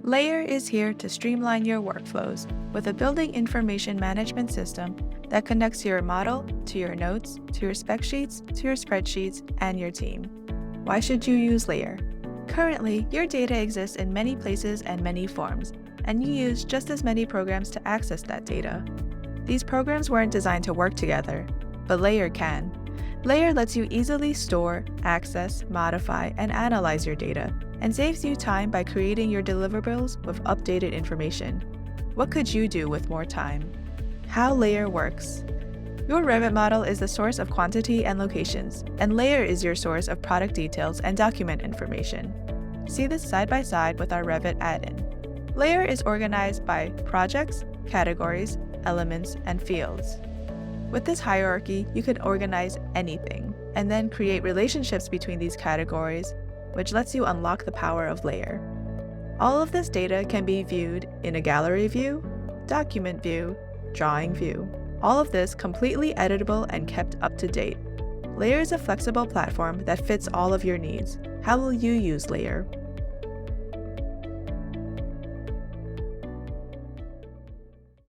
Layer is here to streamline your workflows with a building information management system that connects your model to your notes, to your spec sheets, to your spreadsheets, and your team. Why should you use Layer? Currently, your data exists in many places and many forms, and you use just as many programs to access that data. These programs weren't designed to work together, but Layer can. Layer lets you easily store, access, modify, and analyze your data, and saves you time by creating your deliverables with updated information. What could you do with more time? How Layer works. Your Revit model is the source of quantity and locations, and Layer is your source of product details and document information. See this side by side with our Revit add-in. Layer is organized by projects, categories, elements, and fields. With this hierarchy, you can organize anything, and then create relationships between these categories, which lets you unlock the power of Layer. All of this data can be viewed in a gallery view, document view, drawing view. All of this completely editable and kept up to date. Layer is a flexible platform that fits all of your needs. How will you use Layer?